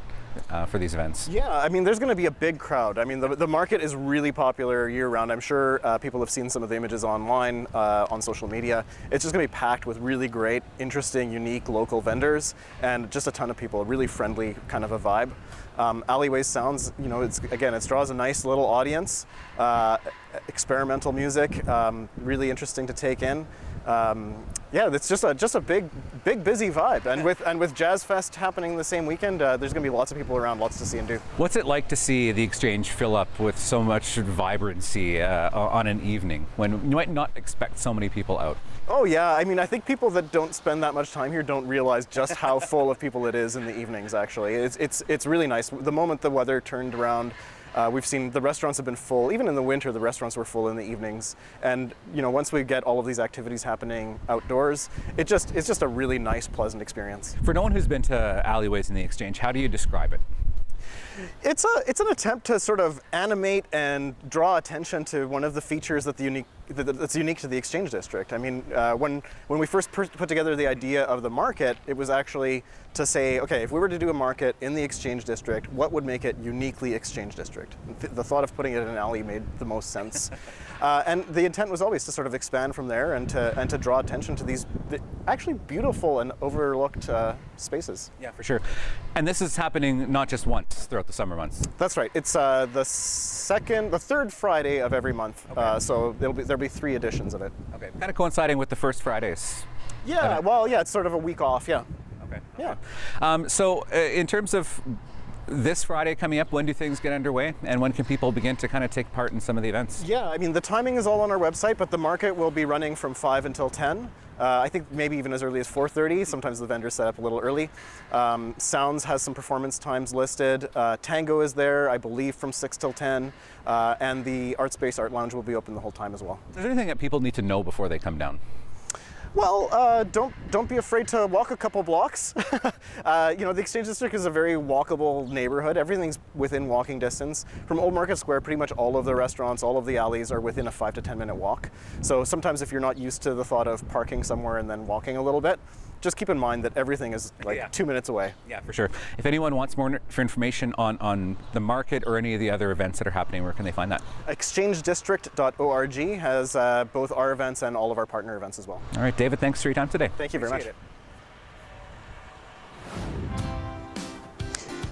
for these events? Yeah, I mean, there's going to be a big crowd. I mean, the market is really popular year-round. I'm sure people have seen some of the images online on social media. It's just going to be packed with really great, interesting, unique local vendors and just a ton of people, a really friendly kind of a vibe. Alleyways Sounds, you know, it draws a nice little audience, experimental music, really interesting to take in. Yeah, it's just a big busy vibe, and with Jazz Fest happening the same weekend, there's going to be lots of people around, lots to see and do. What's it like to see the Exchange fill up with so much vibrancy on an evening when you might not expect so many people out? Oh yeah, I mean, I think people that don't spend that much time here don't realize just how full of people it is in the evenings. Actually, it's really nice. The moment the weather turned around, we've seen the restaurants have been full. Even in the winter, the restaurants were full in the evenings. And you know, once we get all of these activities happening outdoors, it's just a really nice, pleasant experience. For no one who's been to Alleyways in the Exchange, how do you describe it? It's an attempt to sort of animate and draw attention to one of the features that's unique to the Exchange District. I mean, when we first put together the idea of the market, it was actually to say, okay, if we were to do a market in the Exchange District, what would make it uniquely Exchange District? The thought of putting it in an alley made the most sense. And the intent was always to sort of expand from there and to draw attention to these actually beautiful and overlooked spaces. Yeah, for sure. And this is happening not just once throughout the summer months. That's right. It's the third Friday of every month. Okay. So there'll be 3 editions of it. Okay. Kind of coinciding with the first Fridays. Yeah. Well, yeah. It's sort of a week off. Yeah. Okay. Yeah. So in terms of this Friday coming up, when do things get underway and when can people begin to kind of take part in some of the events? Yeah, I mean, the timing is all on our website, but the market will be running from 5 until 10. I think maybe even as early as 4:30. Sometimes the vendors set up a little early. Sounds has some performance times listed. Tango is there, I believe, from 6 till 10. And the Art Space Art Lounge will be open the whole time as well. Is there anything that people need to know before they come down? Well, don't be afraid to walk a couple blocks. You know, the Exchange District is a very walkable neighborhood. Everything's within walking distance. From Old Market Square, pretty much all of the restaurants, all of the alleys are within a 5 to 10 minute walk. So sometimes if you're not used to the thought of parking somewhere and then walking a little bit, just keep in mind that everything is like 2 minutes away. Yeah, for sure. If anyone wants more information on the market or any of the other events that are happening, where can they find that? Exchangedistrict.org has both our events and all of our partner events as well. All right, David, thanks for your time today. Thank you very much.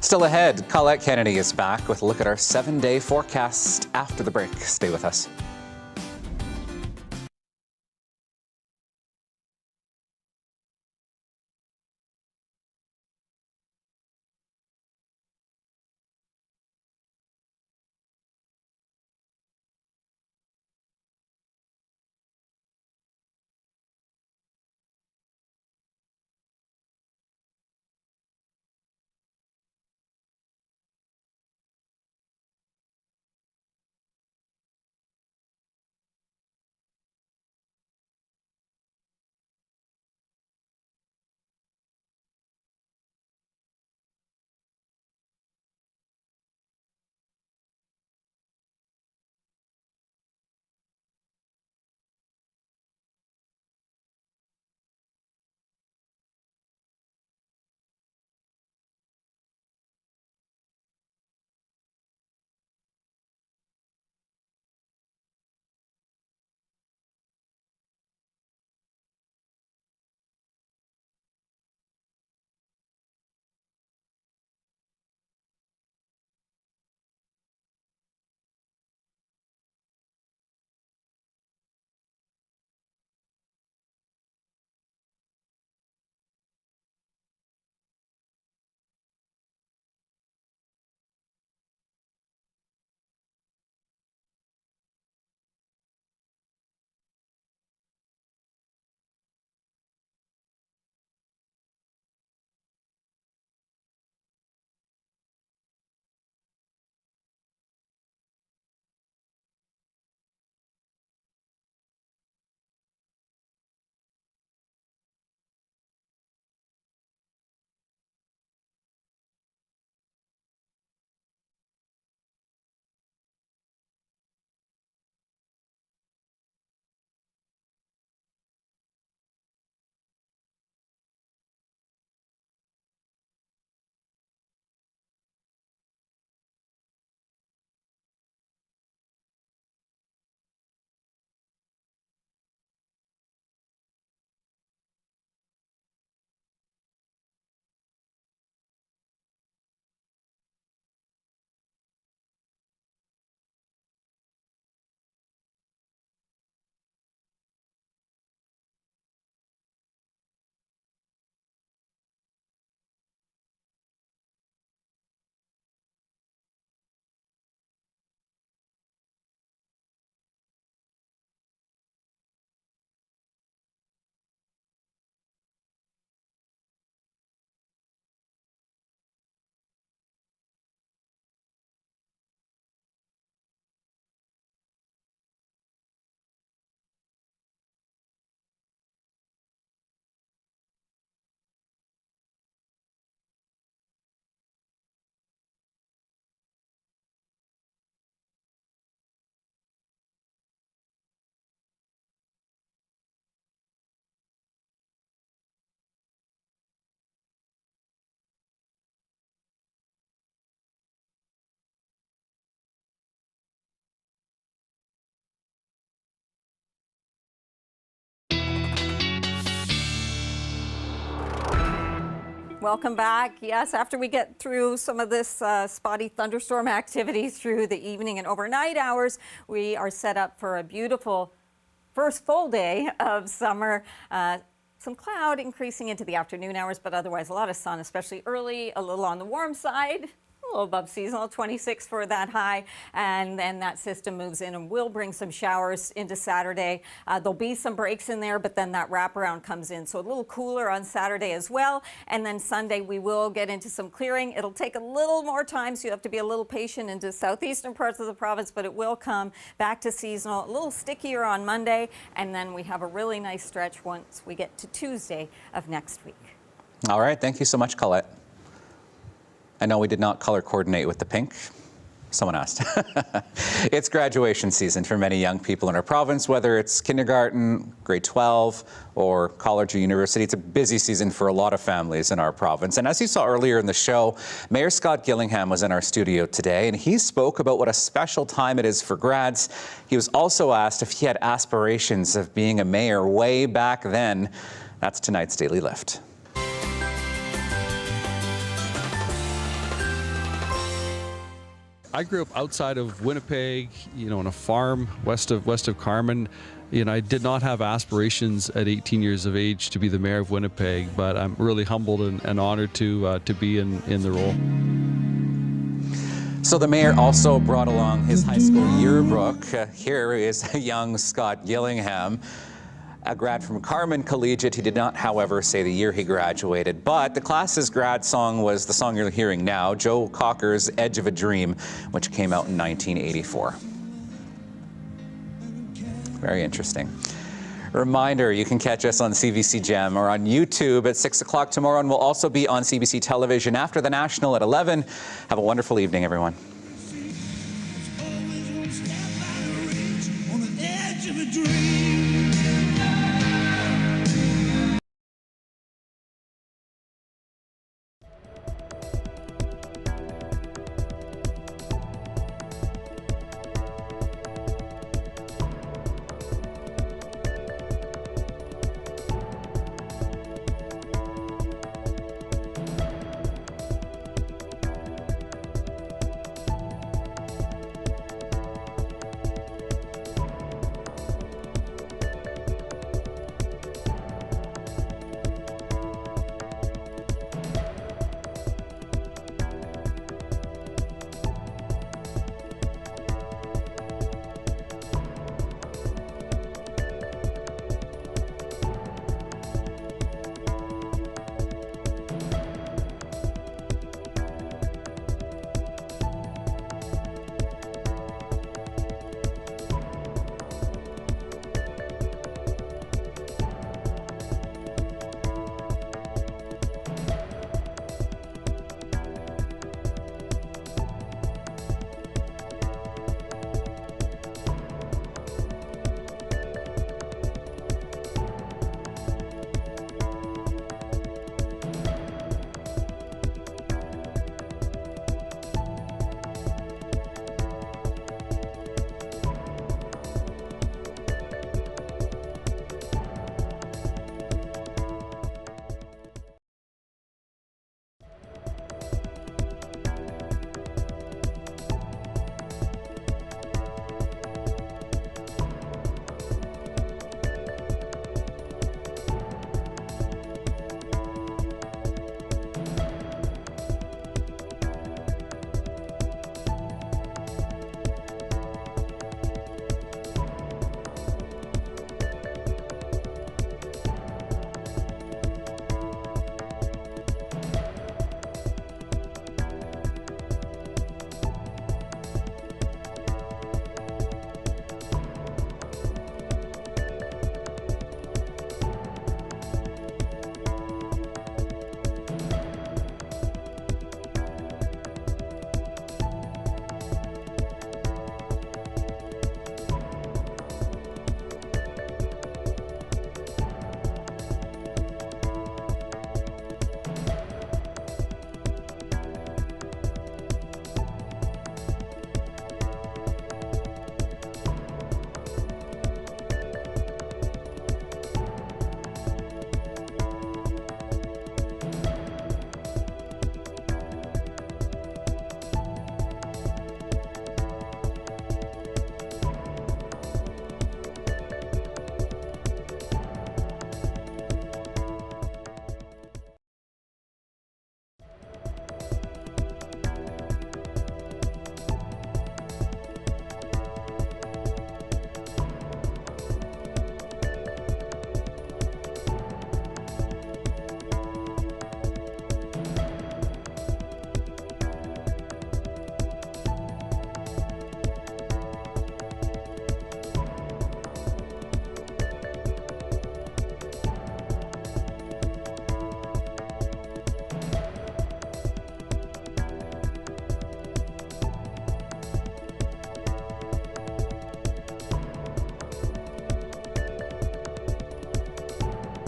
Still ahead, Colette Kennedy is back with a look at our 7-day forecast after the break. Stay with us. welcome back. Yes, after we get through some of this spotty thunderstorm activity through the evening and overnight hours, we are set up for a beautiful first full day of summer. Some cloud increasing into the afternoon hours, but otherwise a lot of sun, especially early, a little on the warm side. A little above seasonal, 26 for that high, and then that system moves in and will bring some showers into Saturday. There'll be some breaks in there, but then that wraparound comes in, so a little cooler on Saturday as well. And then Sunday we will get into some clearing. It'll take a little more time, so you have to be a little patient into southeastern parts of the province, but it will come back to seasonal. A little stickier on Monday, and then we have a really nice stretch once we get to Tuesday of next week. All right, thank you so much, Colette. I know we did not color coordinate with the pink. Someone asked. It's graduation season for many young people in our province, whether it's kindergarten, grade 12, or college or university. It's a busy season for a lot of families in our province. And as you saw earlier in the show, Mayor Scott Gillingham was in our studio today, and he spoke about what a special time it is for grads. He was also asked if he had aspirations of being a mayor way back then. That's tonight's Daily Lift. I grew up outside of Winnipeg, on a farm west of Carman. I did not have aspirations at 18 years of age to be the mayor of Winnipeg, but I'm really humbled and honored to be in the role. So the mayor also brought along his high school yearbook. Here is young Scott Gillingham, a grad from Carman Collegiate. He did not, however, say the year he graduated, but the class's grad song was the song you're hearing now, Joe Cocker's Edge of a Dream, which came out in 1984. Very interesting. Reminder, you can catch us on CBC Gem or on YouTube at 6 o'clock tomorrow, and we'll also be on CBC Television after the National at 11. Have a wonderful evening, everyone. Dream.